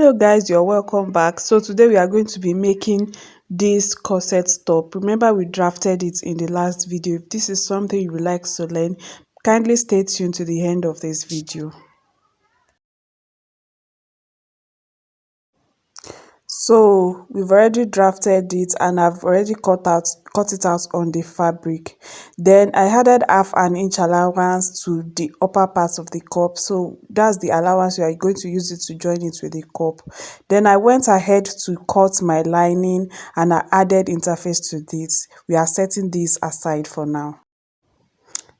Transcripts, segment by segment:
Hello guys, you're welcome back. So today we are going to be making this corset top. Remember we drafted it in the last video. If this is something you would like to learn, kindly stay tuned to the end of this video. So we've already drafted it and I've already cut it out on the fabric. Then I added half an inch allowance to the upper part of the cup. So that's the allowance we are going to use it to join it with the cup. Then I went ahead to cut my lining and I added interface to this. We are setting this aside for now.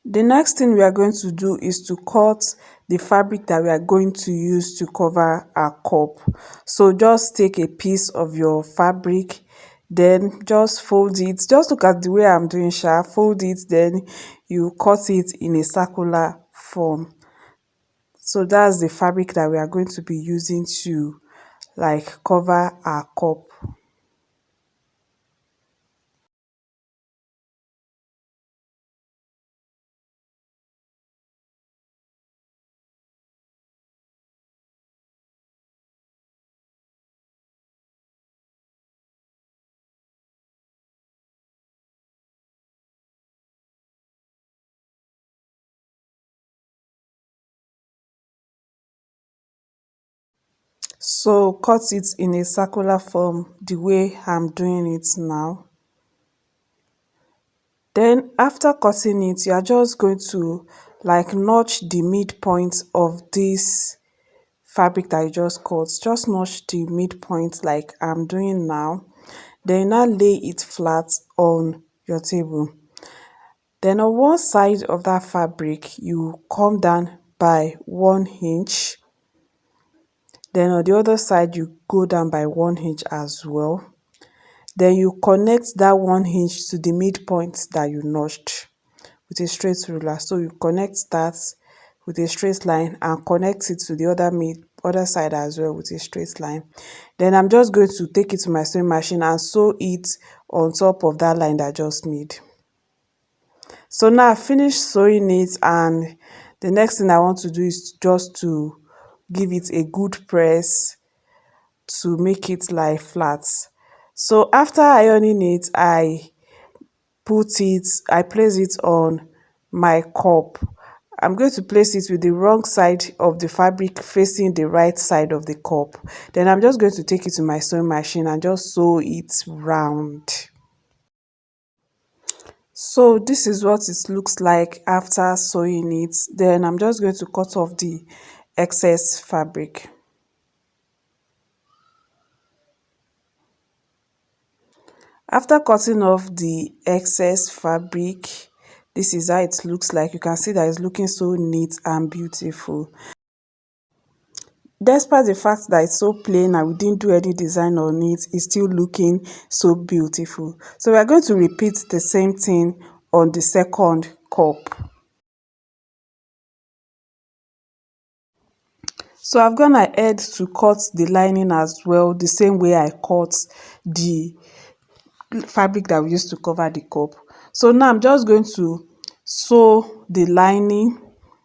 The next thing we are going to do is to cut the fabric that we are going to use to cover our cup. So just take a piece of your fabric, then just fold it. Just look at the way I'm doing, fold it, then you cut it in a circular form. So that's the fabric that we are going to be using to cover our cup. So cut it in a circular form the way I'm doing it now. Then after cutting it, you are just going to notch the midpoint of this fabric that you just cut. Just notch the midpoint like I'm doing now. Then now lay it flat on your table. Then on one side of that fabric, you come down by 1 inch. Then on the other side, you go down by 1 inch as well. Then you connect that 1 inch to the midpoint that you notched with a straight ruler. So you connect that with a straight line and connect it to the other side as well with a straight line. Then I'm just going to take it to my sewing machine and sew it on top of that line that I just made. So now I finished sewing it, and the next thing I want to do is just to give it a good press to make it lie flat. So after ironing it, I place it on my cup. I'm going to place it with the wrong side of the fabric facing the right side of the cup. Then I'm just going to take it to my sewing machine and just sew it round. So this is what it looks like after sewing it. Then I'm just going to cut off the excess fabric. After cutting off the excess fabric, this is how it looks like. You can see that it's looking so neat and beautiful. Despite the fact that it's so plain and we didn't do any design on it, it's still looking so beautiful. So we are going to repeat the same thing on the second cup. So I've gone ahead to cut the lining as well, the same way I cut the fabric that we used to cover the cup. So now I'm just going to sew the lining.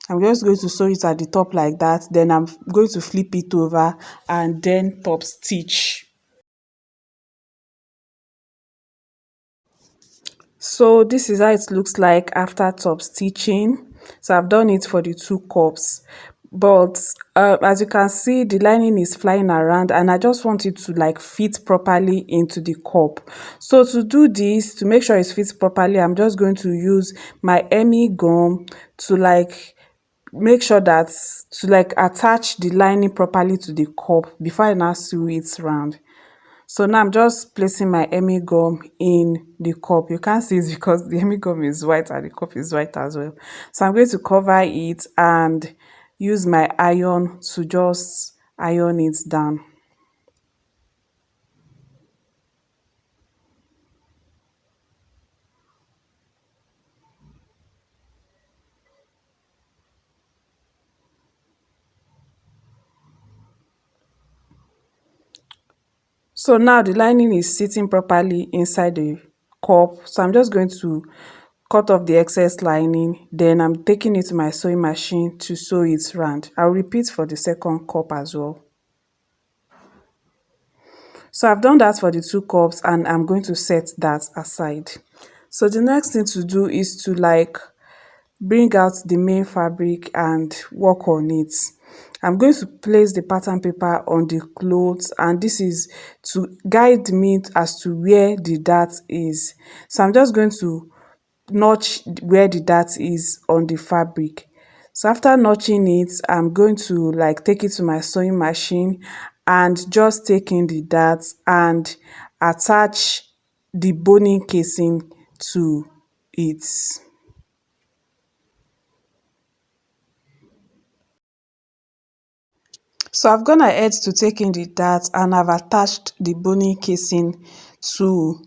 I'm just going to sew it at the top like that. Then I'm going to flip it over and then top stitch. So this is how it looks like after top stitching. So I've done it for the two cups, but as you can see, the lining is flying around and I just want it to fit properly into the cup. So to do this, to make sure it fits properly, I'm just going to use my Emmy gum to make sure that attach the lining properly to the cup before I now sew it round. So now I'm just placing my Emmy gum in the cup. You can't see it because the Emmy gum is white and the cup is white as well. So I'm going to cover it and use my iron to just iron it down. So now the lining is sitting properly inside the cup. So I'm just going to cut off the excess lining. Then I'm taking it to my sewing machine to sew it round. I'll repeat for the second cup as well. So I've done that for the 2 cups and I'm going to set that aside. So the next thing to do is to like bring out the main fabric and work on it. I'm going to place the pattern paper on the clothes, and this is to guide me as to where the dart is. So I'm just going to notch where the dart is on the fabric. So after notching it, I'm going to like take it to my sewing machine and just take in the dart and attach the boning casing to it. So I've gone ahead to take in the dart and I've attached the boning casing to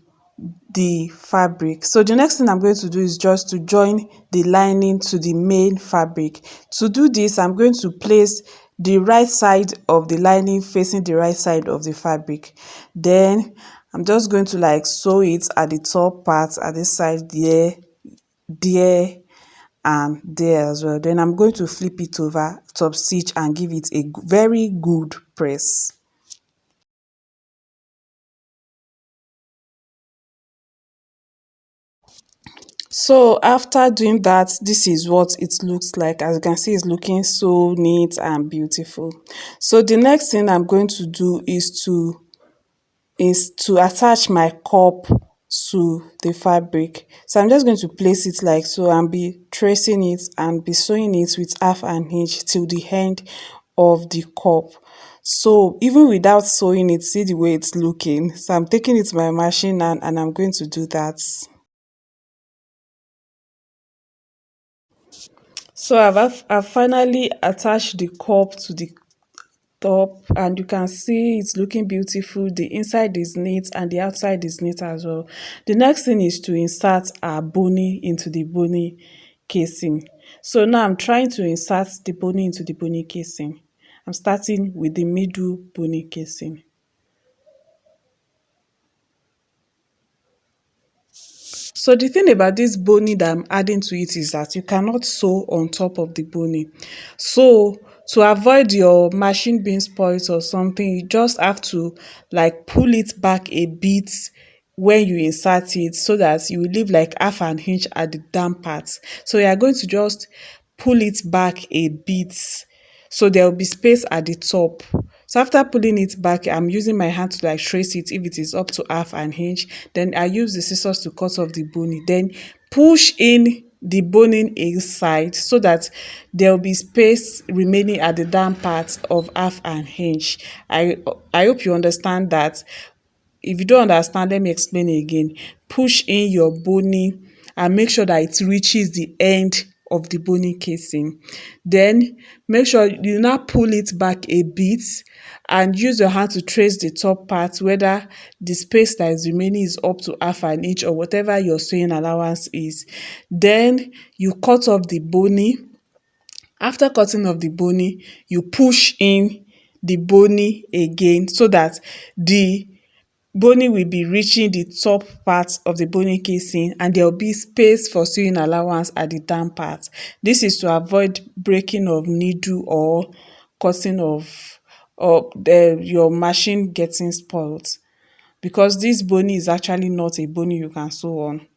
the fabric. So the next thing I'm going to do is just to join the lining to the main fabric. To do this, I'm going to place the right side of the lining facing the right side of the fabric. Then I'm just going to like sew it at the top part at this side there and there as well. Then I'm going to flip it over, top stitch, and give it a very good press. So after doing that, this is what it looks like. As you can see, it's looking so neat and beautiful. So the next thing I'm going to do is to attach my cup to the fabric. So I'm just going to place it like so and be tracing it and be sewing it with half an inch till the end of the cup. So even without sewing it, see the way it's looking. So I'm taking it to my machine and I'm going to do that. So I've finally attached the cup to the top, and you can see it's looking beautiful. The inside is neat and the outside is neat as well. The next thing is to insert our bony into the bony casing. So now I'm trying to insert the bony into the bony casing. I'm starting with the middle bony casing. So the thing about this bony that I'm adding to it is that you cannot sew on top of the bony. So to avoid your machine being spoiled or something, you just have to like pull it back a bit when you insert it so that you will leave like half an inch at the down part. So you are going to just pull it back a bit so there will be space at the top. So after pulling it back, I'm using my hand to like trace it if it is up to half an inch. Then I use the scissors to cut off the boning. Then push in the boning inside so that there will be space remaining at the down part of half an inch. I hope you understand that. If you don't understand, let me explain again. Push in your boning and make sure that it reaches the end of the boning casing. Then make sure you now pull it back a bit and use your hand to trace the top part, whether the space that is remaining is up to half an inch or whatever your sewing allowance is. Then you cut off the boning. After cutting off the boning, you push in the boning again so that the boning will be reaching the top part of the boning casing and there will be space for sewing allowance at the down part. This is to avoid breaking of needle or cutting of or your machine getting spoiled, because this boning is actually not a boning you can sew on.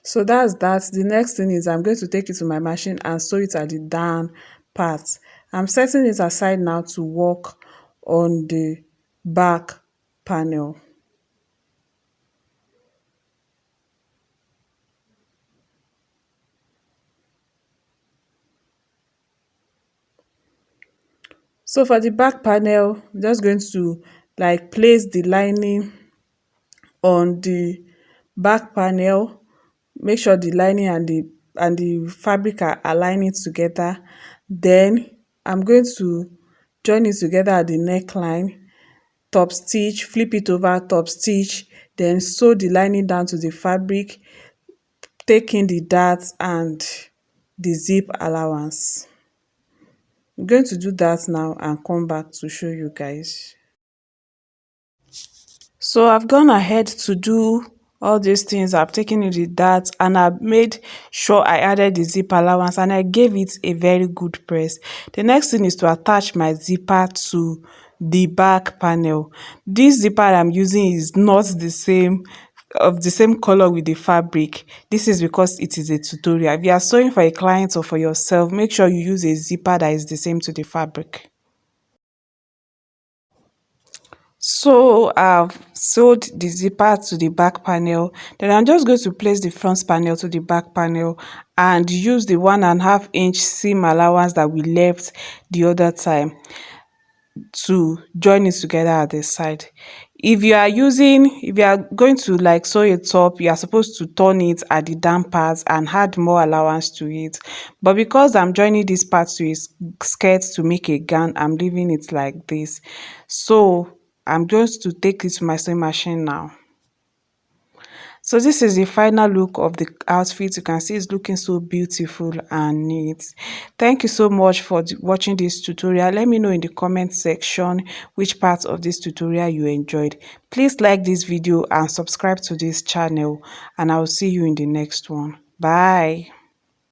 So that's that. The next thing is I'm going to take it to my machine and sew it at the down part. I'm setting it aside now to work on the back panel. So for the back panel, I'm just going to like place the lining on the back panel. Make sure the lining and the fabric are aligning together. Then I'm going to join it together at the neckline, top stitch, flip it over, top stitch, then sew the lining down to the fabric, take in the dart and the zip allowance. I'm going to do that now and come back to show you guys. So I've gone ahead to do all these things. I've taken it with that and I've made sure I added the zip allowance and I gave it a very good press. The next thing is to attach my zipper to the back panel. This zipper I'm using is not the same color with the fabric. This is because it is a tutorial. If you are sewing for a client or for yourself, make sure you use a zipper that is the same to the fabric. So I've sewed the zipper to the back panel. Then I'm just going to place the front panel to the back panel and use the 1.5 inch seam allowance that we left the other time to join it together at the side. If you are going to like sew it top, you are supposed to turn it at the down part and add more allowance to it. But because I'm joining this part to a skirt to make a gown, I'm leaving it like this. So I'm just to take it to my sewing machine now. So this is the final look of the outfit. You can see it's looking so beautiful and neat. Thank you so much for watching this tutorial. Let me know in the comment section which part of this tutorial you enjoyed. Please like this video and subscribe to this channel, and I will see you in the next one. Bye.